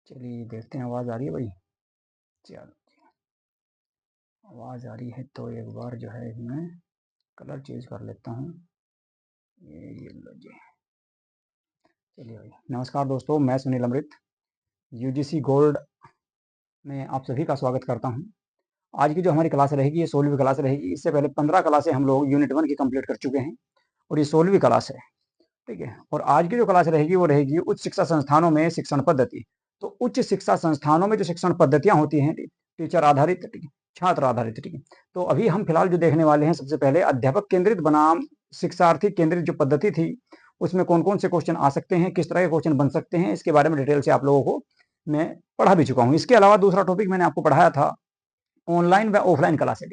चलिए देखते हैं, आवाज़ आ रही है भाई। चलो, आवाज़ आ रही है तो एक बार जो है इसमें कलर चेंज कर लेता हूँ। ये लो जी। चलिए भाई, नमस्कार दोस्तों, मैं सुनील अमृत यूजीसी गोल्ड में आप सभी का स्वागत करता हूँ। आज की जो हमारी क्लास रहेगी ये 16वीं क्लास रहेगी। इससे पहले 15 क्लासें हम लोग यूनिट 1 की कंप्लीट कर चुके हैं और ये 16वीं क्लास है। ठीक है, और आज की जो क्लास रहेगी वो रहेगी उच्च शिक्षा संस्थानों में शिक्षण पद्धति। तो उच्च शिक्षा संस्थानों में जो शिक्षण पद्धतियां होती हैं, टीचर आधारित, ठीक है, छात्र आधारित, ठीक है। तो अभी हम फिलहाल जो देखने वाले हैं, सबसे पहले अध्यापक केंद्रित बनाम शिक्षार्थी केंद्रित जो पद्धति थी उसमें कौन कौन से क्वेश्चन आ सकते हैं, किस तरह के क्वेश्चन बन सकते हैं, इसके बारे में डिटेल से आप लोगों को मैं पढ़ा भी चुका हूँ। इसके अलावा दूसरा टॉपिक मैंने आपको पढ़ाया था ऑनलाइन व ऑफलाइन क्लासें।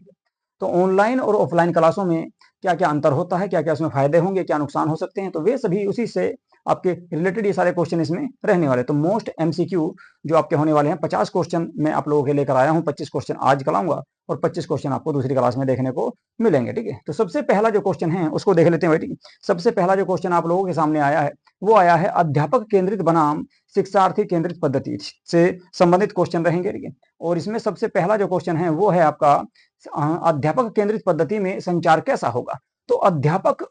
तो ऑनलाइन और ऑफलाइन क्लासों में क्या क्या अंतर होता है, क्या क्या उसमें फायदे होंगे, क्या नुकसान हो सकते हैं, तो वे सभी उसी से आपके रिलेटेड ये सारे क्वेश्चन इसमें रहने वाले। तो मोस्ट एमसीक्यू जो आपके होने वाले हैं, 50 क्वेश्चन मैं आप लोगों के लेकर आया हूँ। 25 क्वेश्चन आज कराऊंगा और 25 क्वेश्चन आपको दूसरी क्लास में देखने को मिलेंगे। ठीक है, तो सबसे पहला जो क्वेश्चन है उसको देख लेते हैं। ठीक है, सबसे पहला जो क्वेश्चन आप लोगों के सामने आया है वो आया है अध्यापक केंद्रित बनाम शिक्षार्थी केंद्रित पद्धति से संबंधित क्वेश्चन रहेंगे। ठीक है, और इसमें सबसे पहला जो क्वेश्चन है वो है आपका अध्यापक केंद्रित पद्धति में संचार कैसा होगा। तो अध्यापक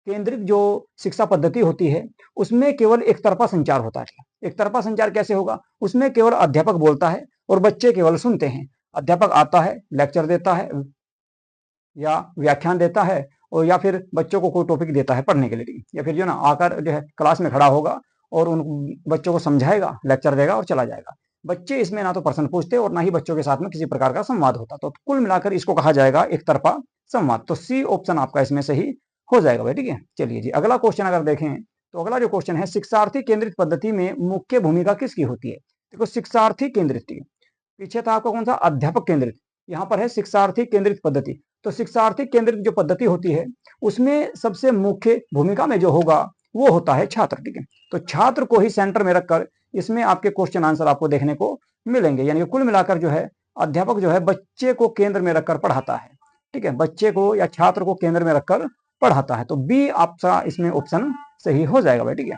केंद्रित जो शिक्षा पद्धति होती है उसमें केवल एक तरफा संचार होता है। एक तरफा संचार कैसे होगा? उसमें केवल अध्यापक बोलता है और बच्चे केवल सुनते हैं। अध्यापक आता है, लेक्चर देता है या व्याख्यान देता है, और या फिर बच्चों को कोई टॉपिक देता है पढ़ने के लिए, या फिर जो ना आकर जो है क्लास में खड़ा होगा और उन बच्चों को समझाएगा, लेक्चर देगा और चला जाएगा। बच्चे इसमें ना तो प्रश्न पूछते और ना ही बच्चों के साथ में किसी प्रकार का संवाद होता। तो कुल मिलाकर इसको कहा जाएगा एक तरफा संवाद। तो सी ऑप्शन आपका इसमें सही हो जाएगा भाई। ठीक है, चलिए जी, अगला क्वेश्चन अगर देखें तो अगला जो क्वेश्चन है, शिक्षार्थी केंद्रित पद्धति में मुख्य भूमिका किसकी होती है। देखो, शिक्षार्थी केंद्रित, पीछे था आपका कौन सा, अध्यापक केंद्रित, यहाँ पर है शिक्षार्थी केंद्रित पद्धति। तो शिक्षार्थी केंद्रित जो पद्धति होती है उसमें सबसे मुख्य भूमिका में जो होगा वो होता है छात्र। ठीक है, तो छात्र को ही सेंटर में रखकर इसमें आपके क्वेश्चन आंसर आपको देखने को मिलेंगे। यानी कि कुल मिलाकर जो है अध्यापक जो है बच्चे को केंद्र में रखकर पढ़ाता है। ठीक है, बच्चे को या छात्र को केंद्र में रखकर पढ़ाता है। तो बी आपका इसमें ऑप्शन सही हो जाएगा भाई। ठीक है,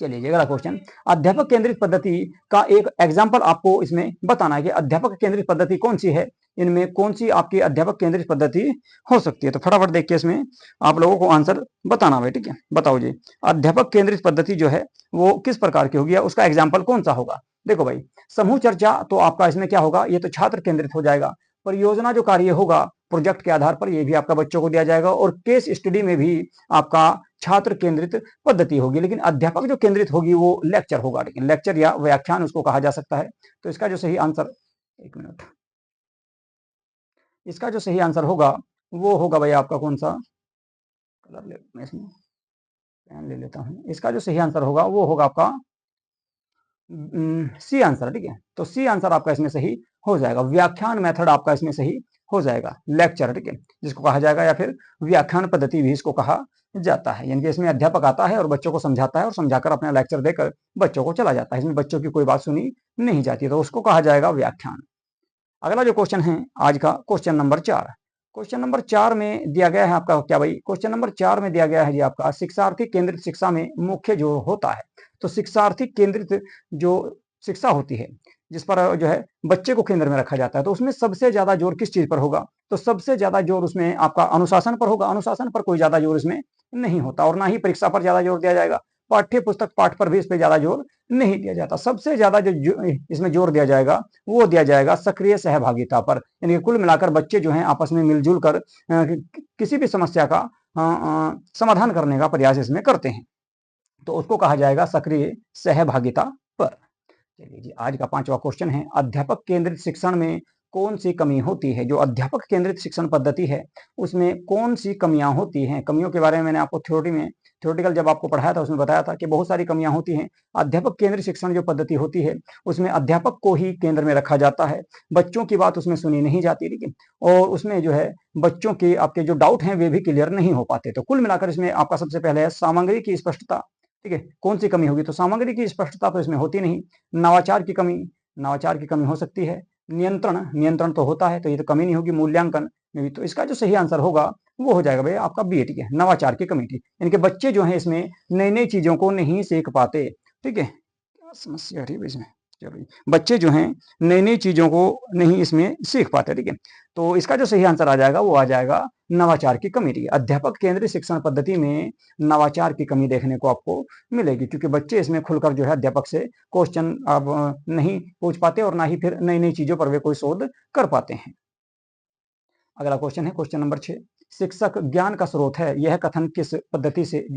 चलिए अगला क्वेश्चन, अध्यापक केंद्रित पद्धति का एक एग्जाम्पल आपको इसमें बताना है कि अध्यापक केंद्रित पद्धति कौन सी है, इनमें कौन सी आपकी अध्यापक केंद्रित पद्धति हो सकती है। तो फटाफट देखिए इसमें आप लोगों को आंसर बताना भाई। ठीक है, बताओ जी, अध्यापक केंद्रित पद्धति जो है वो किस प्रकार की होगी, उसका एग्जाम्पल कौन सा होगा। देखो भाई, समूह चर्चा तो आपका इसमें क्या होगा, ये तो छात्र केंद्रित हो जाएगा। परियोजना जो कार्य होगा प्रोजेक्ट के आधार पर, ये भी आपका बच्चों को दिया जाएगा। और केस स्टडी में भी आपका छात्र केंद्रित पद्धति होगी। लेकिन अध्यापक जो केंद्रित होगी वो लेक्चर होगा। लेकिन लेक्चर या व्याख्यान उसको कहा जा सकता है। तो इसका जो सही आंसर, एक मिनट, इसका जो सही आंसर होगा वो होगा भाई आपका कौन सा कलर, ले मैं इसमें पेन ले लेता हूं। इसका जो सही आंसर होगा वो होगा आपका सी आंसर। ठीक है, तो सी आंसर आपका इसमें सही हो जाएगा। व्याख्यान मेथड आपका इसमें सही हो जाएगा, लेक्चर, ठीक है, जिसको कहा जाएगा, या फिर व्याख्यान पद्धति भी इसको कहा जाता है। यानी कि इसमें अध्यापक आता है और बच्चों को समझाता है और समझाकर अपना लेक्चर देकर बच्चों को चला जाता है। इसमें बच्चों की कोई बात सुनी नहीं जाती, तो उसको कहा जाएगा व्याख्यान। अगला जो क्वेश्चन है आज का, क्वेश्चन नंबर 4। क्वेश्चन नंबर 4 में दिया गया है आपका क्या भाई, क्वेश्चन नंबर 4 में दिया गया है जी आपका शिक्षार्थी केंद्रित शिक्षा में मुख्य जो होता है। तो शिक्षार्थी केंद्रित जो शिक्षा होती है जिस पर जो है बच्चे को केंद्र में रखा जाता है, तो उसमें सबसे ज्यादा जोर किस चीज पर होगा। तो सबसे ज्यादा जोर उसमें आपका अनुशासन पर होगा। अनुशासन पर कोई ज्यादा जोर इसमें नहीं होता, और ना ही परीक्षा पर ज्यादा जोर दिया जाएगा। पाठ्य पुस्तक पाठ पर भी इस पर ज्यादा जोर नहीं दिया जाता। सबसे ज्यादा जो इसमें जोर दिया जाएगा वो दिया जाएगा सक्रिय सहभागिता पर। यानी कि कुल मिलाकर बच्चे जो हैं आपस में मिलजुल कर किसी भी समस्या का समाधान करने का प्रयास इसमें करते हैं, तो उसको कहा जाएगा सक्रिय सहभागिता पर। चलिए जी, आज का 5वां क्वेश्चन है, अध्यापक केंद्रित शिक्षण में कौन सी कमी होती है। जो अध्यापक केंद्रित शिक्षण पद्धति है उसमें कौन सी कमियां होती हैं। कमियों के बारे में मैंने आपको थ्योरेटिकल जब आपको पढ़ाया था उसमें बताया था कि बहुत सारी कमियां होती हैं। अध्यापक केंद्रित शिक्षण जो पद्धति होती है उसमें अध्यापक को ही केंद्र में रखा जाता है। बच्चों की बात उसमें सुनी नहीं जाती, लेकिन और उसमें जो है बच्चों के आपके जो डाउट हैं वे भी क्लियर नहीं हो पाते। तो कुल मिलाकर इसमें आपका सबसे पहले है सामग्री की स्पष्टता। ठीक है, कौन सी कमी होगी, तो सामग्री की स्पष्टता तो इसमें होती नहीं। नवाचार की कमी, नवाचार की कमी हो सकती है। नियंत्रण, नियंत्रण तो होता है, तो ये तो कमी नहीं होगी। मूल्यांकन में भी, तो इसका जो सही आंसर होगा वो हो जाएगा भैया आपका बी। ठीक है, नवाचार की कमी थी, यानी कि बच्चे जो है इसमें नई नई चीजों को नहीं सीख पाते। ठीक है, क्या समस्या आ रही है इसमें, चलो, बच्चे जो हैं नई नई चीजों को नहीं इसमें सीख पाते, ठीक है। तो इसका जो सही आंसर आ जाएगा वो आ जाएगा नवाचार की कमी, ठीक है। अध्यापक केंद्रित शिक्षण पद्धति में नवाचार की कमी देखने को आपको मिलेगी, क्योंकि बच्चे इसमें खुलकर जो है अध्यापक से क्वेश्चन अब नहीं पूछ पाते और ना ही फिर नई नई चीजों पर वे कोई शोध कर पाते हैं। अगला क्वेश्चन है क्वेश्चन नंबर 6, शिक्षक ज्ञान का स्रोत है, यह कथन किस पद्धति से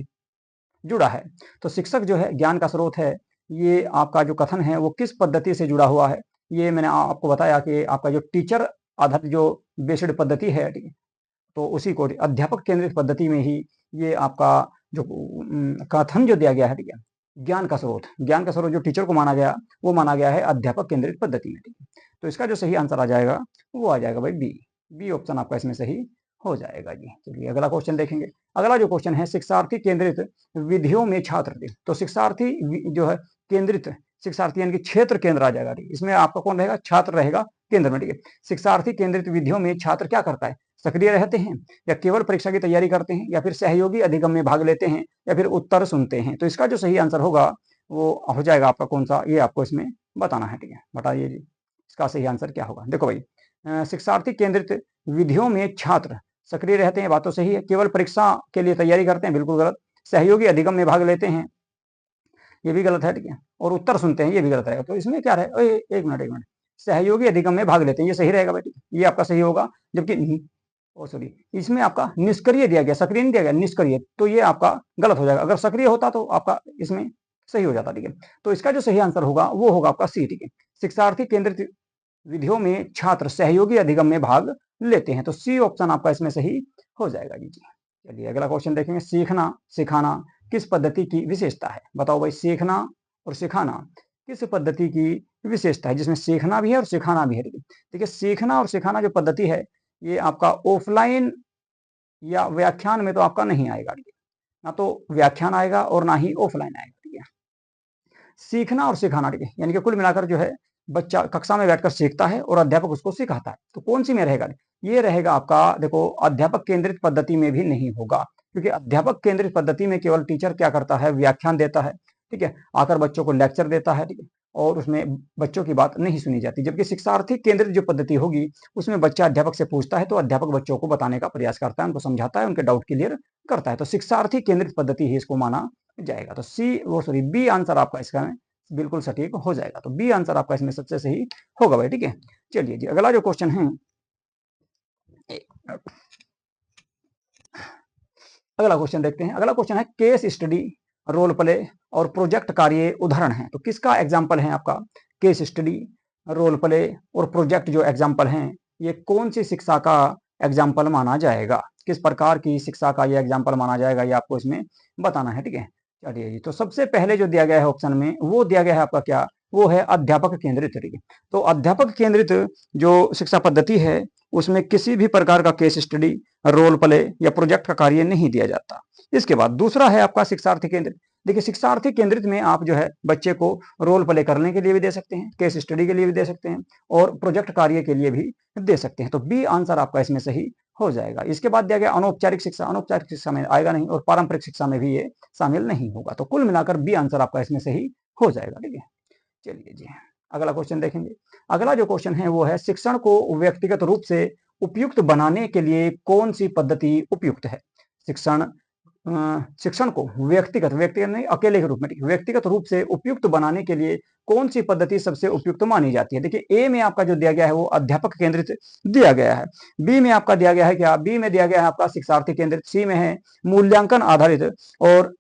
जुड़ा है? तो शिक्षक जो है ज्ञान का स्रोत है, ये आपका जो कथन है वो किस पद्धति से जुड़ा हुआ है? ये मैंने आपको बताया कि आपका जो टीचर आधारित जो बेस्ड पद्धति है, ठीक है, तो उसी को अध्यापक केंद्रित पद्धति में ही ये आपका जो कथन जो दिया गया है, ठीक है, ज्ञान का स्रोत जो टीचर को माना गया वो माना गया है अध्यापक केंद्रित पद्धति में, ठीक है। तो इसका जो सही आंसर आ जाएगा वो आ जाएगा भाई बी ऑप्शन आपका इसमें सही हो जाएगा जी। चलिए अगला क्वेश्चन देखेंगे। अगला जो क्वेश्चन है शिक्षार्थी केंद्रित विधियों में छात्र, तो शिक्षार्थी जो है केंद्रित, शिक्षार्थी यानी कि क्षेत्र केंद्र आ जाएगा, ठीक है। इसमें आपका कौन रहेगा? छात्र रहेगा केंद्र में, ठीक है। शिक्षार्थी केंद्रित विधियों में छात्र क्या करता है? सक्रिय रहते हैं, या केवल परीक्षा की तैयारी करते हैं, या फिर सहयोगी अधिगम में भाग लेते हैं, या फिर उत्तर सुनते हैं। तो इसका जो सही आंसर होगा वो हो जाएगा आपका कौन सा, ये आपको इसमें बताना है, ठीक है। बताइए जी इसका सही आंसर क्या होगा। देखो भाई, शिक्षार्थी केंद्रित विधियों में छात्र सक्रिय रहते हैं, बात तो सही है। केवल परीक्षा के लिए तैयारी करते हैं, बिल्कुल गलत। सहयोगी अधिगम में भाग लेते हैं, ये भी गलत है, ठीक है। और उत्तर सुनते हैं, ये भी गलत रहेगा। तो इसमें क्या रहेगा? एक मिनट, सहयोगी अधिगम में भाग लेते हैं, ये सही रहेगा भाई, ये आपका सही होगा। जबकि सॉरी, इसमें आपका निष्क्रिय दिया गया, सक्रिय नहीं दिया गया, निष्क्रिय, तो ये आपका गलत हो जाएगा। अगर सक्रिय होता तो आपका इसमें सही हो जाता, ठीक है। तो इसका जो सही आंसर होगा वो होगा आपका सी, ठीक है। शिक्षार्थी केंद्रित विधियों में छात्र सहयोगी अधिगम में भाग लेते हैं, तो सी ऑप्शन आपका इसमें सही हो जाएगा जी। चलिए अगला क्वेश्चन देखेंगे। सीखना सिखाना किस पद्धति की विशेषता है? बताओ भाई, सीखना और सिखाना किस पद्धति की विशेषता है जिसमें सीखना भी है और सिखाना भी है? देखिए सीखना और सिखाना जो पद्धति है ये आपका ऑफलाइन या व्याख्यान में तो आपका नहीं आएगा, ठीक है। ना तो व्याख्यान आएगा और ना ही ऑफलाइन आएगा, ठीक है। सीखना और सिखाना, ठीक है, यानी कि कुल मिलाकर जो है बच्चा कक्षा में बैठकर सीखता है और अध्यापक उसको सिखाता है। तो कौन सी में रहेगा? ये रहेगा आपका, देखो अध्यापक केंद्रित पद्धति में भी नहीं होगा, क्योंकि अध्यापक केंद्रित पद्धति में केवल टीचर क्या करता है? व्याख्यान देता है, ठीक है, आकर बच्चों को लेक्चर देता है, ठीक है, और उसमें बच्चों की बात नहीं सुनी जाती। जबकि शिक्षार्थी केंद्रित जो पद्धति होगी उसमें बच्चा अध्यापक से पूछता है, तो अध्यापक बच्चों को बताने का प्रयास करता है, उनको समझाता है, उनके डाउट क्लियर करता है। तो शिक्षार्थी केंद्रित पद्धति ही इसको माना जाएगा। तो बी आंसर आपका इसका बिल्कुल सटीक हो जाएगा। तो बी आंसर आपका इसमें सबसे सही होगा भाई, ठीक है। चलिए जी अगला जो क्वेश्चन है, अगला क्वेश्चन देखते हैं। अगला क्वेश्चन है केस स्टडी, रोल प्ले और प्रोजेक्ट कार्य उदाहरण है। तो किसका एग्जाम्पल है आपका? केस स्टडी, रोल प्ले और प्रोजेक्ट जो एग्जाम्पल हैं, ये कौन सी शिक्षा का एग्जाम्पल माना जाएगा? किस प्रकार की शिक्षा का ये एग्जाम्पल माना जाएगा, ये आपको इसमें बताना है, ठीक है। चलिए जी, तो सबसे पहले जो दिया गया है ऑप्शन में वो दिया गया है आपका क्या? वो है अध्यापक केंद्रित, ठीक है। तो अध्यापक केंद्रित जो शिक्षा पद्धति है उसमें किसी भी प्रकार का केस स्टडी, रोल प्ले या प्रोजेक्ट का कार्य नहीं दिया जाता। इसके बाद दूसरा है आपका शिक्षार्थी केंद्रित। देखिए शिक्षार्थी केंद्रित में आप जो है बच्चे को रोल प्ले करने के लिए भी दे सकते हैं, केस स्टडी के लिए भी दे सकते हैं, और प्रोजेक्ट कार्य के लिए भी दे सकते हैं। तो बी आंसर आपका इसमें सही हो जाएगा। इसके बाद दिया गया अनौपचारिक शिक्षा, अनौपचारिक शिक्षा में आएगा नहीं, और पारंपरिक शिक्षा में भी ये शामिल नहीं होगा। तो कुल मिलाकर बी आंसर आपका इसमें सही हो जाएगा, ठीक है। चलिए जी अगला क्वेश्चन देखेंगे। अगला जो क्वेश्चन है वो है शिक्षण को व्यक्तिगत रूप से उपयुक्त बनाने के लिए कौन सी पद्धति उपयुक्त है? शिक्षण को व्यक्तिगत नहीं, अकेले के रूप में, व्यक्तिगत रूप से उपयुक्त बनाने के लिए कौन सी पद्धति सबसे उपयुक्त मानी जाती है? देखिए ए में आपका जो दिया गया है वो अध्यापक केंद्रित दिया गया है, बी में आपका दिया गया है क्या? बी में दिया गया है आपका शिक्षार्थी केंद्रित, सी में है मूल्यांकन आधारित, और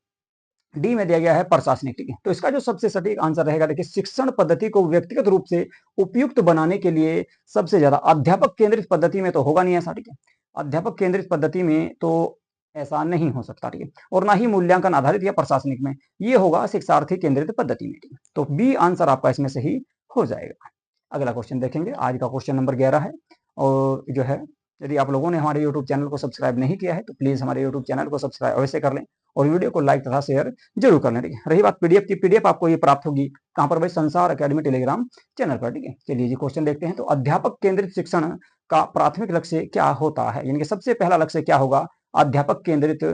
डी में दिया गया है प्रशासनिक, ठीक है। तो इसका जो सबसे सटीक आंसर रहेगा, देखिए शिक्षण पद्धति को व्यक्तिगत रूप से उपयुक्त बनाने के लिए सबसे ज्यादा अध्यापक केंद्रित पद्धति में तो होगा नहीं ऐसा, ठीक है। अध्यापक केंद्रित पद्धति में तो ऐसा नहीं हो सकता, ठीक है, और ना ही मूल्यांकन आधारित या प्रशासनिक में, ये होगा शिक्षार्थी केंद्रित पद्धति में, ठीक है। तो बी आंसर आपका इसमें सही हो जाएगा। अगला क्वेश्चन देखेंगे। आज का क्वेश्चन नंबर 11 है, और जो है यदि आप लोगों ने हमारे यूट्यूब चैनल को सब्सक्राइब नहीं किया है तो प्लीज हमारे यूट्यूब चैनल को सब्सक्राइब अवश्य कर लें, और वीडियो को लाइक तथा शेयर जरूर कर लें, ठीक है। रही बात पीडीएफ की, पीडीएफ आपको ये प्राप्त होगी कहां पर भाई? संसार अकेडमी टेलीग्राम चैनल पर, ठीक है। चलिए जी क्वेश्चन देखते हैं। तो अध्यापक केंद्रित शिक्षण का प्राथमिक लक्ष्य क्या होता है? यानी कि सबसे पहला लक्ष्य क्या होगा अध्यापक केंद्रित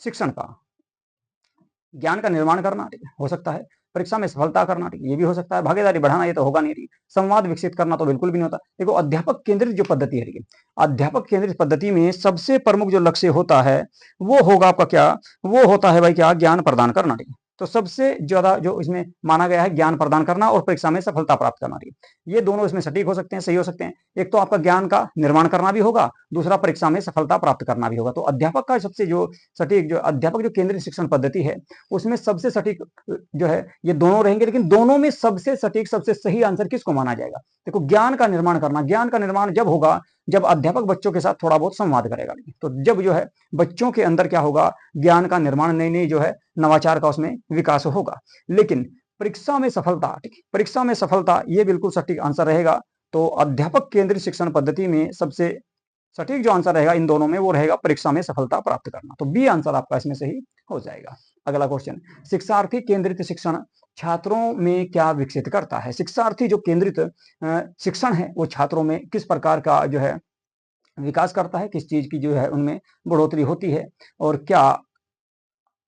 शिक्षण का? ज्ञान का निर्माण करना, ठीक है, हो सकता है। परीक्षा में सफलता करना, ठीक है, ये भी हो सकता है। भागीदारी बढ़ाना, ये तो होगा नहीं, ठीक है। संवाद विकसित करना तो बिल्कुल भी नहीं होता। देखो अध्यापक केंद्रित जो पद्धति है, ठीक है, अध्यापक केंद्रित पद्धति में सबसे प्रमुख जो लक्ष्य होता है वो होगा आपका क्या, वो होता है भाई क्या, ज्ञान प्रदान करना, ठीक है। तो सबसे ज्यादा जो इसमें माना गया है ज्ञान प्रदान करना और परीक्षा में सफलता प्राप्त करना, ठीक है। ये दोनों इसमें सटीक हो सकते हैं, सही हो सकते हैं। एक तो आपका ज्ञान का निर्माण करना भी होगा, दूसरा परीक्षा में सफलता प्राप्त करना भी होगा। तो अध्यापक का सबसे जो सटीक, जो अध्यापक जो केंद्रीय शिक्षण पद्धति है उसमें सबसे सटीक जो है ये दोनों रहेंगे, लेकिन दोनों में सबसे सटीक, सबसे सही आंसर किसको माना जाएगा? देखो ज्ञान का निर्माण करना, ज्ञान का निर्माण जब होगा जब अध्यापक बच्चों के साथ थोड़ा बहुत संवाद करेगा, तो जब जो है बच्चों के अंदर क्या होगा, ज्ञान का निर्माण, नई नई जो है नवाचार का उसमें विकास होगा। लेकिन परीक्षा में सफलता, ठीक है, परीक्षा में सफलता ये बिल्कुल सटीक आंसर रहेगा। तो अध्यापक केंद्रित शिक्षण पद्धति में सबसे सटीक जो आंसर रहेगा इन दोनों में वो रहेगा परीक्षा में सफलता प्राप्त करना। तो बी आंसर आपका इसमें सही हो जाएगा। अगला क्वेश्चन, शिक्षार्थी केंद्रित शिक्षण छात्रों में क्या विकसित करता है? शिक्षार्थी जो केंद्रित शिक्षण है वो छात्रों में किस प्रकार का जो है विकास करता है, किस चीज की जो है उनमें बढ़ोतरी होती है और क्या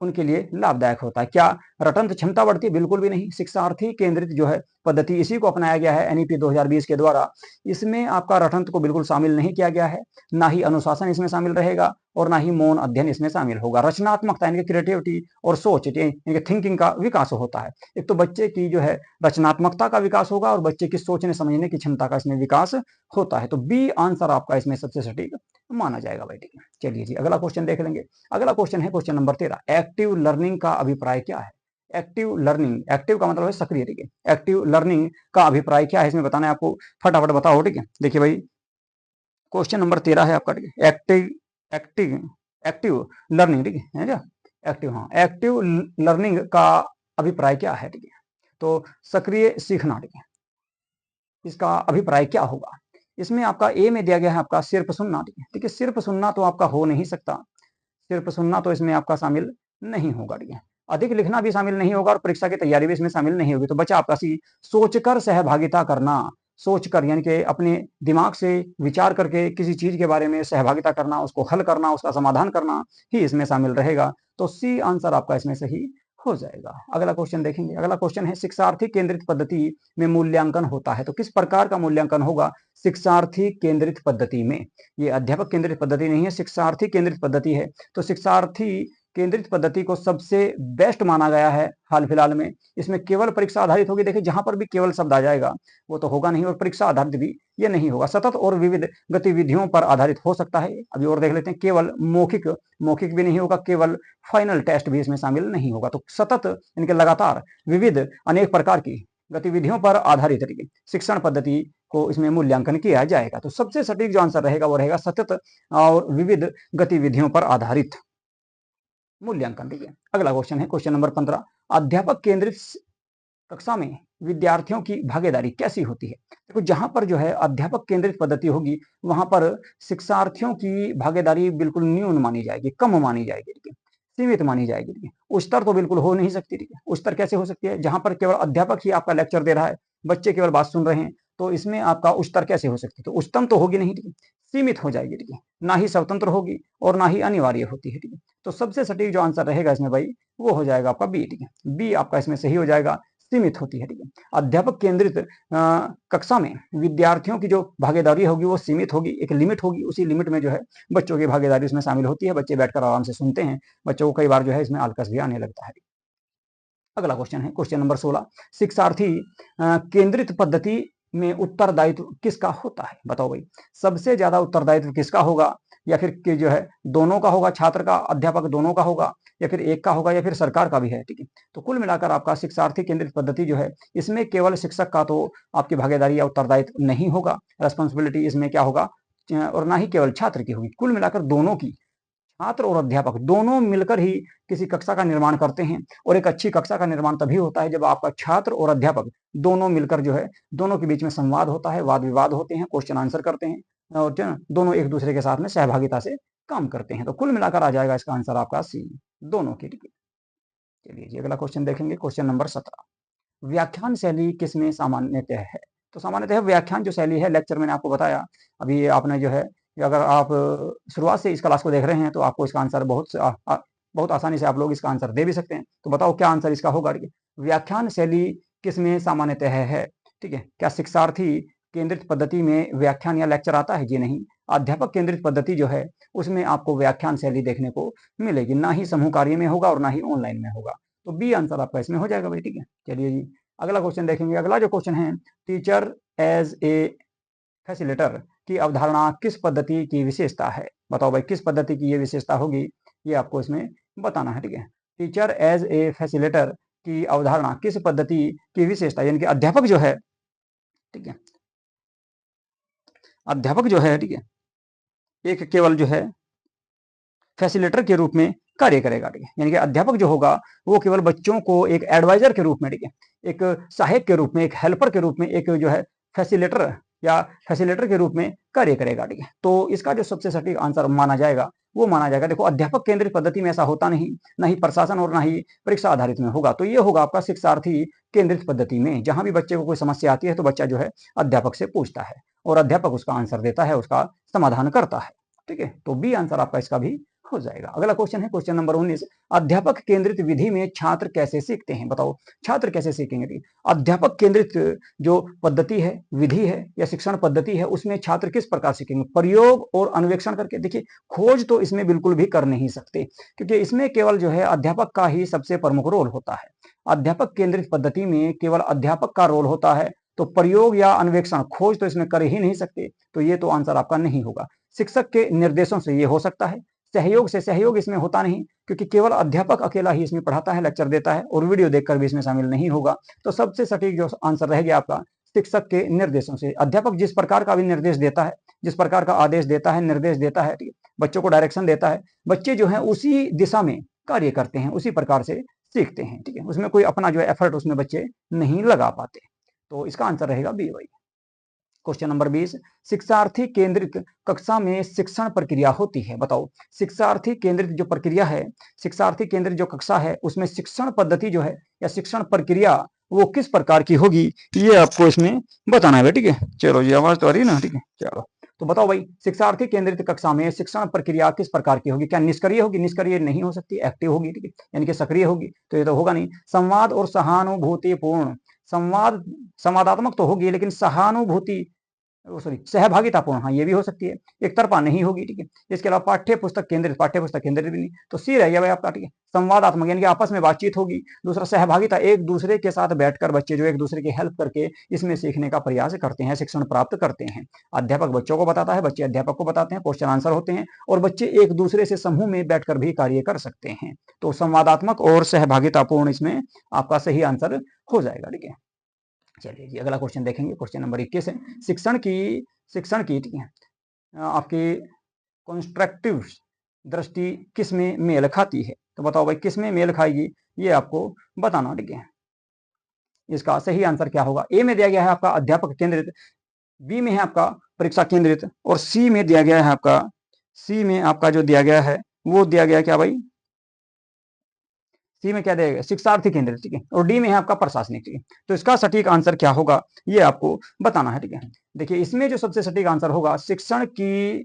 उनके लिए लाभदायक होता है? क्या रटंत क्षमता बढ़ती है? बिल्कुल भी नहीं। शिक्षार्थी केंद्रित जो है पद्धति इसी को अपनाया गया है एनईपी 2020 के द्वारा। इसमें आपका रटंत को बिल्कुल शामिल नहीं किया गया है, ना ही अनुशासन इसमें शामिल रहेगा और ना ही मौन अध्ययन इसमें शामिल होगा। रचनात्मकता यानी कि क्रिएटिविटी और सोच यानी कि थिंकिंग का विकास होता है। एक तो बच्चे की जो है रचनात्मकता का विकास होगा और बच्चे की सोचने समझने की क्षमता का इसमें विकास होता है। तो बी आंसर आपका इसमें सबसे सटीक माना जाएगा भाई, ठीक है। चलिए जी अगला क्वेश्चन देख लेंगे। अगला क्वेश्चन है क्वेश्चन नंबर 13, एक्टिव लर्निंग का अभिप्राय क्या है? एक्टिव लर्निंग, एक्टिव का मतलब है सक्रिय, ठीक है। एक्टिव लर्निंग का अभिप्राय क्या है इसमें बताना है आपको, फटाफट बताओ, ठीक है। देखिए भाई क्वेश्चन नंबर 13 है आपका, ठीक है। एक्टिव एक्टिव एक्टिव लर्निंग, ठीक है क्या, एक्टिव, हाँ, एक्टिव लर्निंग का अभिप्राय क्या है, ठीक है। तो सक्रिय सीखना, ठीक है, इसका अभिप्राय क्या होगा? इसमें आपका ए में दिया गया है आपका सिर्फ सुनना, ठीक है। ठीक है, सिर्फ सुनना तो आपका हो नहीं सकता, सिर्फ सुनना तो इसमें आपका शामिल नहीं होगा, ठीक है। अधिक लिखना भी शामिल नहीं होगा और परीक्षा की तैयारी भी इसमें शामिल नहीं होगी। तो बचा आपका सी, सोचकर सहभागिता करना, सोचकर यानी कि अपने दिमाग से विचार करके किसी चीज के बारे में सहभागिता करना, उसको हल करना, उसका समाधान करना ही इसमें शामिल रहेगा। तो सी आंसर आपका इसमें सही हो जाएगा। अगला क्वेश्चन देखेंगे। अगला क्वेश्चन है शिक्षार्थी केंद्रित पद्धति में मूल्यांकन होता है। तो किस प्रकार का मूल्यांकन होगा शिक्षार्थी केंद्रित पद्धति में? ये अध्यापक केंद्रित पद्धति नहीं है, शिक्षार्थी केंद्रित पद्धति है। तो शिक्षार्थी केंद्रित पद्धति को सबसे बेस्ट माना गया है हाल फिलहाल में। इसमें केवल परीक्षा आधारित होगी। देखिए जहां पर भी केवल शब्द आ जाएगा वो तो होगा नहीं, और परीक्षा आधारित भी ये नहीं होगा। सतत और विविध गतिविधियों पर आधारित हो सकता है। अभी और देख लेते हैं। केवल मौखिक, मौखिक भी नहीं होगा। केवल फाइनल टेस्ट भी इसमें शामिल नहीं होगा। तो सतत इनके लगातार, विविध, अनेक प्रकार की गतिविधियों पर आधारित शिक्षण पद्धति को इसमें मूल्यांकन किया जाएगा। तो सबसे सटीक जो आंसर रहेगा वो रहेगा सतत और विविध गतिविधियों पर आधारित मूल्यांकन, ठीक है। अगला क्वेश्चन है क्वेश्चन नंबर 15, अध्यापक केंद्रित कक्षा में विद्यार्थियों की भागीदारी कैसी होती है? देखो जहां पर जो है अध्यापक केंद्रित पद्धति होगी वहां पर शिक्षार्थियों की भागीदारी बिल्कुल न्यून मानी जाएगी, कम मानी जाएगी, ठीक है, सीमित मानी जाएगी, ठीक है। उच्चतर तो बिल्कुल हो नहीं सकती, ठीक है। उच्चतर कैसे हो सकती है? जहां पर केवल अध्यापक ही आपका लेक्चर दे रहा है, बच्चे केवल बात सुन रहे हैं, तो इसमें आपका उच्चतर कैसे हो सकती है? तो उच्चतम तो होगी नहीं, ठीक है, सीमित हो जाएगी, ठीक है। ना ही स्वतंत्र होगी और ना ही अनिवार्य होती है, ठीक है। तो सबसे सटीक जो आंसर रहेगा इसमें भाई वो हो जाएगा आपका बी, ठीक है। बी आपका इसमें सही हो जाएगा, सीमित होती है, ठीक है। अध्यापक केंद्रित कक्षा में विद्यार्थियों की जो भागीदारी होगी वो सीमित होगी, एक लिमिट होगी। उसी लिमिट में जो है बच्चों की भागीदारी इसमें शामिल होती है। बच्चे बैठकर आराम से सुनते हैं। बच्चों को कई बार जो है इसमें आलकस भी आने लगता है। अगला क्वेश्चन है क्वेश्चन नंबर 16, शिक्षार्थी केंद्रित पद्धति में उत्तरदायित्व किसका होता है? बताओ भाई, सबसे ज्यादा उत्तरदायित्व किसका होगा? या फिर कि जो है दोनों का होगा, छात्र का, अध्यापक दोनों का होगा, या फिर एक का होगा, या फिर सरकार का भी है, ठीक है। तो कुल मिलाकर आपका शिक्षार्थी केंद्रित पद्धति जो है इसमें केवल शिक्षक का तो आपकी भागीदारी या उत्तरदायित्व नहीं होगा, रेस्पॉन्सिबिलिटी इसमें क्या होगा, और ना ही केवल छात्र की होगी। कुल मिलाकर दोनों की, छात्र और अध्यापक दोनों मिलकर ही किसी कक्षा का निर्माण करते हैं। और एक अच्छी कक्षा का निर्माण तभी होता है जब आपका छात्र और अध्यापक दोनों मिलकर जो है दोनों के बीच में संवाद होता है, वाद विवाद होते हैं, क्वेश्चन आंसर करते हैं, और दोनों एक दूसरे के साथ में सहभागिता से काम करते हैं। तो कुल मिलाकर आ जाएगा इसका आंसर आपका सी, दोनों की, ठीक है। चलिए जी अगला क्वेश्चन देखेंगे क्वेश्चन नंबर 17, व्याख्यान शैली किसमें सामान्यतः है? तो सामान्यतः व्याख्यान जो शैली है, लेक्चर मैंने आपको बताया अभी, आपने जो है अगर आप शुरुआत से इस क्लास को देख रहे हैं तो आपको इसका आंसर बहुत आसानी से आप लोग इसका आंसर दे भी सकते हैं। तो बताओ क्या आंसर इसका होगा? व्याख्यान शैली किसमें सामान्यतः है? ठीक है, क्या शिक्षार्थी केंद्रित पद्धति में व्याख्यान या लेक्चर आता है? जी नहीं। अध्यापक केंद्रित पद्धति जो है उसमें आपको व्याख्यान शैली देखने को मिलेगी, ना ही समूह कार्य में होगा और ना ही ऑनलाइन में होगा। तो बी आंसर आपका इसमें हो जाएगा भाई। ठीक है, चलिए जी अगला क्वेश्चन देखेंगे। अगला जो क्वेश्चन है, टीचर एज ए फैसिलिटर की अवधारणा किस पद्धति की विशेषता है? बताओ भाई किस पद्धति की ये विशेषता होगी, ये आपको इसमें बताना है। ठीक है, टीचर एज ए फैसिलिटर की अवधारणा किस पद्धति की विशेषता, यानी कि अध्यापक जो है, ठीक है, अध्यापक जो है, ठीक है, एक केवल जो है फैसिलिटर के रूप में कार्य करेगा। ठीक है, यानी कि अध्यापक जो होगा वो केवल बच्चों को एक एडवाइजर के रूप में, ठीक है, एक सहायक के रूप में, एक हेल्पर के रूप में, एक जो है फैसिलिटर या फैसिलिटर के रूप में कार्य करेगा। ठीक है, तो इसका जो सबसे सटीक आंसर माना जाएगा वो माना जाएगा, देखो अध्यापक केंद्रित पद्धति में ऐसा होता नहीं, ना ही प्रशासन और ना ही परीक्षा आधारित में होगा। तो ये होगा आपका शिक्षार्थी केंद्रित पद्धति में, जहां भी बच्चे को कोई समस्या आती है तो बच्चा जो है अध्यापक से पूछता है और अध्यापक उसका आंसर देता है, उसका समाधान करता है। ठीक है, तो बी आंसर आपका इसका भी हो जाएगा। अगला क्वेश्चन है क्वेश्चन नंबर 19, अध्यापक केंद्रित विधि में छात्र कैसे सीखते हैं? बताओ छात्र कैसे सीखेंगे? अध्यापक केंद्रित जो पद्धति है, विधि है या शिक्षण पद्धति है, उसमें छात्र किस प्रकार सीखेंगे? प्रयोग और अन्वेषण करके। देखिए खोज तो इसमें बिल्कुल भी कर नहीं सकते, क्योंकि इसमें केवल जो है अध्यापक का ही सबसे प्रमुख रोल होता है। अध्यापक केंद्रित पद्धति में केवल अध्यापक का रोल होता है, तो प्रयोग या अन्वेषण, खोज तो इसमें कर ही नहीं सकते, तो ये तो आंसर आपका नहीं होगा। शिक्षक के निर्देशों से ये हो सकता है, सहयोग से, सहयोग इसमें होता नहीं, क्योंकि केवल अध्यापक अकेला ही इसमें पढ़ाता है, लेक्चर देता है और वीडियो देखकर भी इसमें शामिल नहीं होगा। तो सबसे सटीक जो आंसर रह गया आपका शिक्षक के निर्देशों से। अध्यापक जिस प्रकार का भी निर्देश देता है, जिस प्रकार का आदेश देता है, निर्देश देता है, ठीक है, बच्चों को डायरेक्शन देता है, बच्चे जो है उसी दिशा में कार्य करते हैं, उसी प्रकार से सीखते हैं। ठीक है, उसमें कोई अपना जो है एफर्ट उसमें बच्चे नहीं लगा पाते। तो इसका आंसर रहेगा बी भाई। क्वेश्चन नंबर 20, शिक्षार्थी केंद्रित कक्षा में शिक्षण प्रक्रिया होती है? बताओ शिक्षार्थी केंद्रित जो प्रक्रिया है, शिक्षार्थी केंद्रित जो कक्षा है, उसमें शिक्षण पद्धति जो है या शिक्षण प्रक्रिया वो किस प्रकार की होगी, ये आपको इसमें बताना है। ठीक है, चलो जी आवाज तो आ रही है ना? ठीक है, चलो तो बताओ भाई शिक्षार्थी केंद्रित कक्षा में शिक्षण प्रक्रिया किस प्रकार की होगी? क्या निष्क्रिय होगी? निष्क्रिय नहीं हो सकती, एक्टिव होगी। ठीक है, यानी कि सक्रिय होगी, तो ये तो होगा नहीं। संवाद और सहानुभूतिपूर्ण, संवाद संवादात्मक तो होगी, लेकिन सहानुभूति सॉरी सहभागितापूर्ण, हाँ ये भी हो सकती है, एक तरफा नहीं होगी। ठीक है, इसके अलावा पाठ्य पुस्तक केंद्रित भी नहीं, तो सी रह गया भाई आपका। ठीक है, संवादात्मक यानी कि आपस में बातचीत होगी। दूसरा सहभागिता, एक दूसरे के साथ बैठकर बच्चे जो एक दूसरे की हेल्प करके इसमें सीखने का प्रयास करते हैं, शिक्षण प्राप्त करते हैं। अध्यापक बच्चों को बताता है, बच्चे अध्यापक को बताते हैं, क्वेश्चन आंसर होते हैं और बच्चे एक दूसरे से समूह में बैठकर भी कार्य कर सकते हैं। तो संवादात्मक और सहभागितापूर्ण इसमें आपका सही आंसर हो जाएगा। ठीक है, चलिए जी अगला क्वेश्चन देखेंगे। क्वेश्चन नंबर 21 है, शिक्षण की ठीक है आपकी कंस्ट्रक्टिव दृष्टि किस में मेल खाती है? तो बताओ भाई किस में मेल खाएगी, ये आपको बताना। ठीक है, इसका सही आंसर क्या होगा? ए में दिया गया है आपका अध्यापक केंद्रित, बी में है आपका परीक्षा केंद्रित और सी में दिया गया है आपका, सी में आपका जो दिया गया है वो दिया गया क्या भाई? सी में क्या देगा? शिक्षार्थी केंद्रित। ठीक है, और डी में है आपका प्रशासनिक। ठीक है, तो इसका सटीक आंसर क्या होगा ये आपको बताना है। ठीक है, देखिए इसमें जो सबसे सटीक आंसर होगा, शिक्षण की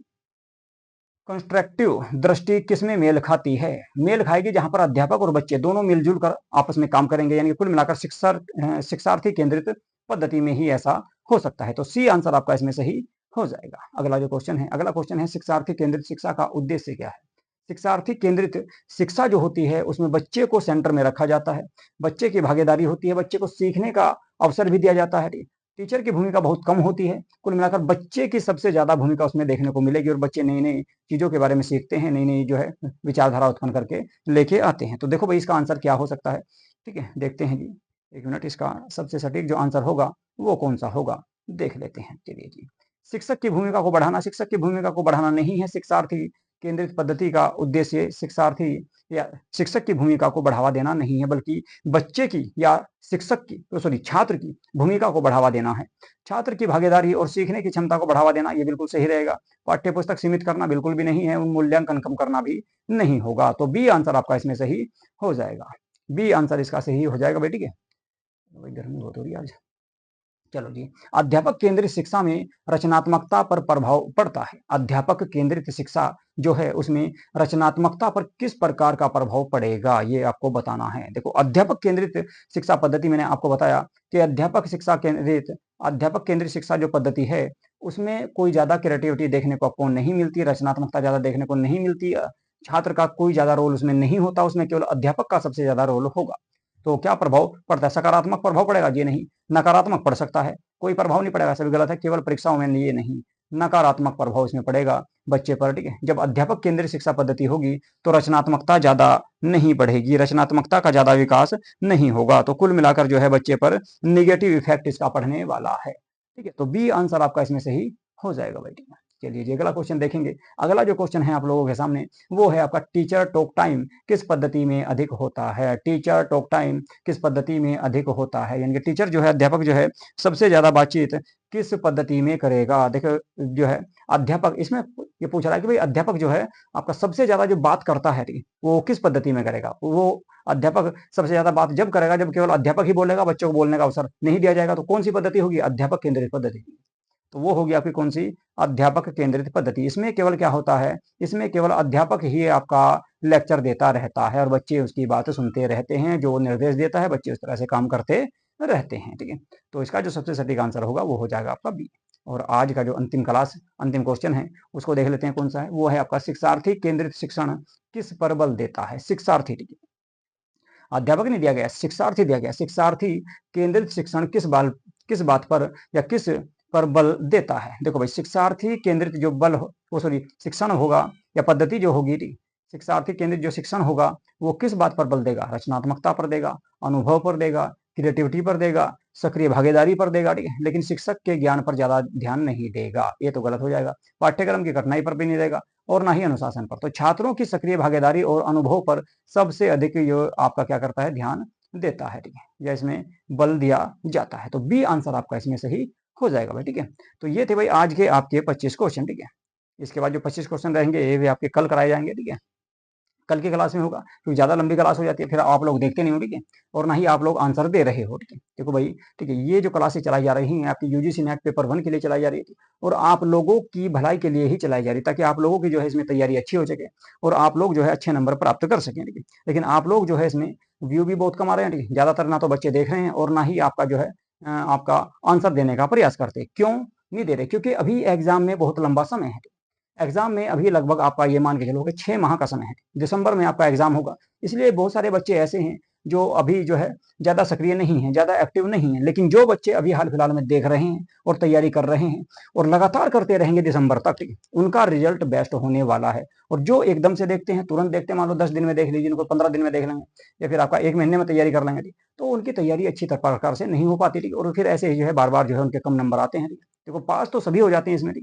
कंस्ट्रक्टिव दृष्टि किसमें मेल खाती है? मेल खाएगी जहां पर अध्यापक और बच्चे दोनों मिलजुल कर आपस में काम करेंगे, यानी कुल मिलाकर शिक्षार्थी केंद्रित पद्धति में ही ऐसा हो सकता है। तो सी आंसर आपका इसमें सही हो जाएगा। अगला जो क्वेश्चन है, अगला क्वेश्चन है शिक्षार्थी केंद्रित शिक्षा का उद्देश्य क्या है? शिक्षार्थी केंद्रित शिक्षा जो होती है उसमें बच्चे को सेंटर में रखा जाता है, बच्चे की भागीदारी होती है, बच्चे को सीखने का अवसर भी दिया जाता है। टीचर की भूमिका बहुत कम होती है, कुल मिलाकर बच्चे की सबसे ज्यादा भूमिका उसमें देखने को मिलेगी और बच्चे नई नई चीजों के बारे में सीखते हैं, नई नई जो है विचारधारा उत्पन्न करके लेके आते हैं। तो देखो भाई इसका आंसर क्या हो सकता है? ठीक है, देखते हैं जी, एक मिनट, इसका सबसे सटीक जो आंसर होगा वो कौन सा होगा देख लेते हैं। चलिए जी, शिक्षक की भूमिका को बढ़ाना, शिक्षक की भूमिका को बढ़ाना नहीं है शिक्षार्थी केंद्रित पद्धति का उद्देश्य। शिक्षार्थी या शिक्षक की भूमिका को बढ़ावा देना नहीं है, बल्कि बच्चे की या शिक्षक की सॉरी छात्र की भूमिका को बढ़ावा देना है। छात्र की भागीदारी और सीखने की क्षमता को बढ़ावा देना, ये बिल्कुल सही रहेगा। पाठ्य पुस्तक सीमित करना बिल्कुल भी नहीं है, मूल्यांकन कम करना भी नहीं होगा। तो बी आंसर आपका इसमें सही हो जाएगा, बी आंसर इसका सही हो जाएगा भाई। ठीक है, गर्मी बहुत हो रही है आज। चलो जी, अध्यापक केंद्रित शिक्षा में रचनात्मकता पर प्रभाव पड़ता है। अध्यापक केंद्रित शिक्षा जो है उसमें रचनात्मकता पर किस प्रकार का प्रभाव पड़ेगा, ये आपको बताना है। देखो, अध्यापक केंद्रित शिक्षा पद्धति मैंने आपको बताया कि अध्यापक केंद्रित शिक्षा जो पद्धति है उसमें कोई ज्यादा क्रिएटिविटी देखने को आपको नहीं मिलती, रचनात्मकता ज्यादा देखने को नहीं मिलती। छात्र का कोई ज्यादा रोल उसमें नहीं होता, उसमें केवल अध्यापक का सबसे ज्यादा रोल होगा। तो क्या प्रभाव पड़ता है? सकारात्मक प्रभाव पड़ेगा? जी नहीं। नकारात्मक पड़ सकता है, कोई प्रभाव नहीं पड़ेगा, सभी गलत है। केवल परीक्षाओं में ये नहीं, नकारात्मक प्रभाव इसमें पड़ेगा बच्चे पर, ठीक है। जब अध्यापक केंद्रित शिक्षा पद्धति होगी तो रचनात्मकता ज्यादा नहीं बढ़ेगी, रचनात्मकता का ज्यादा विकास नहीं होगा। तो कुल मिलाकर जो है बच्चे पर निगेटिव इफेक्ट इसका पड़ने वाला है, ठीक है। तो बी आंसर आपका इसमें सही हो जाएगा भाई, ठीक है। चलिए जी, अगला क्वेश्चन देखेंगे। अगला जो क्वेश्चन है आप लोगों के सामने वो है आपका टीचर टॉक टाइम किस पद्धति में अधिक होता है। टीचर टॉक टाइम किस पद्धति में अधिक होता है, यानी कि टीचर जो है, अध्यापक जो है, सबसे ज्यादा बातचीत किस पद्धति में करेगा। देखो जो है अध्यापक, इसमें ये पूछ रहा है कि भाई अध्यापक जो है आपका सबसे ज्यादा जो बात करता है वो किस पद्धति में करेगा। वो अध्यापक सबसे ज्यादा बात जब करेगा जब केवल अध्यापक ही बोलेगा, बच्चों को बोलने का अवसर नहीं दिया जाएगा। तो कौन सी पद्धति होगी? अध्यापक केंद्रित पद्धति। तो वो होगी आपकी कौन सी? अध्यापक केंद्रित पद्धति। इसमें केवल क्या होता है, इसमें केवल अध्यापक ही आपका लेक्चर देता रहता है और बच्चे उसकी बातें सुनते रहते हैं, जो निर्देश देता है बच्चे उस तरह से काम करते रहते हैं, ठीक है। तो इसका जो सबसे सटीक आंसर होगा वो हो जाएगा आपका बी। और आज का जो अंतिम क्वेश्चन है उसको देख लेते हैं कौन सा है। वो है आपका शिक्षार्थी केंद्रित शिक्षण किस पर बल देता है। शिक्षार्थी, ठीक है, अध्यापक नहीं दिया गया, शिक्षार्थी दिया गया। शिक्षार्थी केंद्रित शिक्षण किस बात पर या किस पर बल देता है। देखो भाई, शिक्षार्थी केंद्रित जो बल वो सॉरी शिक्षण होगा या पद्धति जो होगी, शिक्षार्थी केंद्रित जो शिक्षण होगा वो किस बात पर बल देगा? रचनात्मकता पर देगा, अनुभव पर देगा, क्रिएटिविटी पर देगा, सक्रिय भागीदारी पर देगा, ठीक है। लेकिन शिक्षक के ज्ञान पर ज्यादा ध्यान नहीं देगा, ये तो गलत हो जाएगा। पाठ्यक्रम की कठिनाई पर भी नहीं देगा और ना ही अनुशासन पर। तो छात्रों की सक्रिय भागीदारी और अनुभव पर सबसे अधिक जो आपका क्या करता है, ध्यान देता है, ठीक है, या इसमें बल दिया जाता है। तो बी आंसर आपका इसमें सही हो जाएगा भाई, ठीक है। तो ये थे भाई आज के आपके 25 क्वेश्चन, ठीक है। इसके बाद जो 25 क्वेश्चन रहेंगे ये भी आपके कल कराए जाएंगे, ठीक है। कल की क्लास में होगा, क्योंकि ज्यादा लंबी क्लास हो जाती है फिर आप लोग देखते नहीं हो, ठीक है, और ना ही आप लोग आंसर दे रहे हो, ठीक है। देखो भाई, ठीक है, ये जो क्लासेस चलाई जा रही हैं आपकी यूजीसी नेट पेपर 1 के लिए चलाई जा रही थी और आप लोगों की भलाई के लिए ही चलाई जा रही है, ताकि आप लोगों की जो है इसमें तैयारी अच्छी हो सके और आप लोग जो है अच्छे नंबर प्राप्त कर सकें, ठीक है। लेकिन आप लोग जो है इसमें व्यू भी बहुत कम आ रहे हैं, ठीक है। ज्यादातर ना तो बच्चे देख रहे हैं और ना ही आपका जो है आपका आंसर देने का प्रयास करते। क्यों नहीं दे रहे? क्योंकि अभी एग्जाम में बहुत लंबा समय है। एग्जाम में अभी लगभग आपका ये मान के चलो कि 6 माह का समय है। दिसंबर में आपका एग्जाम होगा, इसलिए बहुत सारे बच्चे ऐसे हैं जो अभी जो है ज्यादा सक्रिय नहीं है, ज्यादा एक्टिव नहीं है। लेकिन जो बच्चे अभी हाल फिलहाल में देख रहे हैं और तैयारी कर रहे हैं और लगातार करते रहेंगे दिसंबर तक, उनका रिजल्ट बेस्ट होने वाला है। और जो एकदम से देखते हैं, तुरंत देखते हैं, मान लो 10 दिन में देख लीजिए, उनको 15 दिन में देख लेंगे या फिर आपका 1 महीने में तैयारी कर लेंगे, तो उनकी तैयारी अच्छी प्रकार से नहीं हो पाती, और फिर ऐसे ही जो है बार बार जो है उनके कम नंबर आते हैं। देखो, पास तो सभी हो जाते हैं इसमें,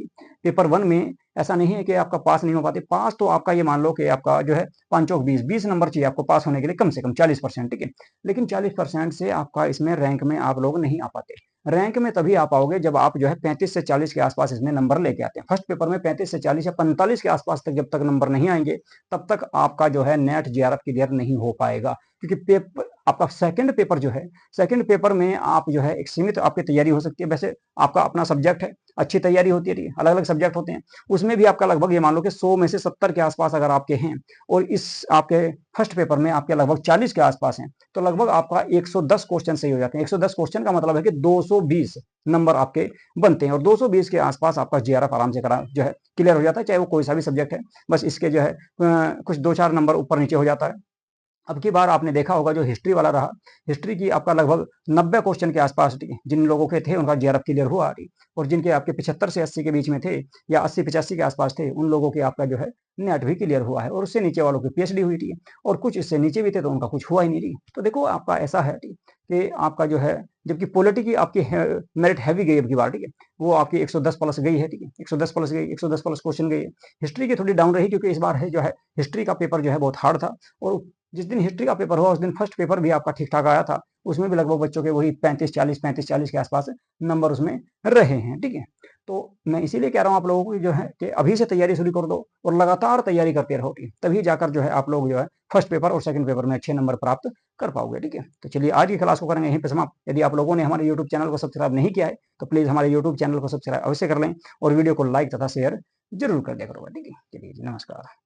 पेपर 1 में ऐसा नहीं है कि आपका पास नहीं हो पाते। पास तो आपका ये मान लो कि आपका जो है 5 चौक 20 नंबर चाहिए आपको पास होने के लिए, कम से कम 40%, ठीक है। लेकिन 40% से आपका इसमें रैंक में आप लोग नहीं आ पाते। रैंक में तभी आ पाओगे जब आप जो है 35 से 40 के आसपास इसमें नंबर लेके आते हैं। फर्स्ट पेपर में 35 से 40 या 45 के आसपास तक जब तक नंबर नहीं आएंगे तब तक आपका जो है नेट जेआरएफ क्लियर नहीं हो पाएगा। क्योंकि पेपर आपका सेकंड पेपर जो है, सेकंड पेपर में आप जो है एक सीमित आपकी तैयारी हो सकती है। वैसे आपका अपना सब्जेक्ट है, अच्छी तैयारी होती है, अलग अलग सब्जेक्ट होते हैं, उसमें भी आपका लगभग ये मान लो कि 100 में से 70 के आसपास अगर आपके हैं और इस आपके फर्स्ट पेपर में आपके लगभग 40 के आसपास हैं, तो लगभग आपका 110 क्वेश्चन सही हो जाते हैं। 110 क्वेश्चन का मतलब है कि 220 नंबर आपके बनते हैं और 220 के आसपास आपका जीआरएफ आराम से करा जो है क्लियर हो जाता है, चाहे वो कोई सा भी सब्जेक्ट है। बस इसके जो है कुछ 2-4 नंबर ऊपर नीचे हो जाता है। अब की बार आपने देखा होगा जो हिस्ट्री वाला रहा, हिस्ट्री की आपका लगभग 90 क्वेश्चन के आसपास जिन लोगों के थे उनका जीआरएफ क्लियर हुआ, और जिनके आपके 75 से 80 के बीच में थे या 80-85 के आसपास थे, उन लोगों के आपका जो है नेट भी क्लियर हुआ है, और उससे नीचे वालों की पीएचडी हुई थी, और कुछ इससे नीचे भी थे तो उनका कुछ हुआ ही नहीं। तो देखो आपका ऐसा है कि आपका जो है, जबकि पॉलिटी की आपकी मेरिट हैवी गई अब की बार, ठीक है, वो आपकी 110 प्लस गई है, ठीक है, 110 प्लस गई, 110 प्लस क्वेश्चन गई है। हिस्ट्री की थोड़ी डाउन रही क्योंकि इस बार है जो है हिस्ट्री का पेपर जो है बहुत हार्ड था, और जिस दिन हिस्ट्री का पेपर हुआ उस दिन फर्स्ट पेपर भी आपका ठीक ठाक आया था, उसमें भी लगभग बच्चों के वही 35-40 के आसपास नंबर उसमें रहे हैं, ठीक है। तो मैं इसीलिए कह रहा हूँ आप लोगों को जो है कि अभी से तैयारी शुरू कर दो और लगातार तैयारी करते रहो, तभी जाकर जो है आप लोग जो है फर्स्ट पेपर और सेकंड पेपर में अच्छे नंबर प्राप्त कर पाओगे। ठीक है, तो चलिए आज की क्लास को करेंगे यहीं पे समाप्त। यदि आप लोगों ने हमारे यूट्यूब चैनल को सब्सक्राइब नहीं किया है तो प्लीज हमारे यूट्यूब चैनल को सब्सक्राइब अवश्य कर लें और वीडियो को लाइक तथा शेयर जरूर कर दिया करो। ठीक है, चलिए नमस्कार।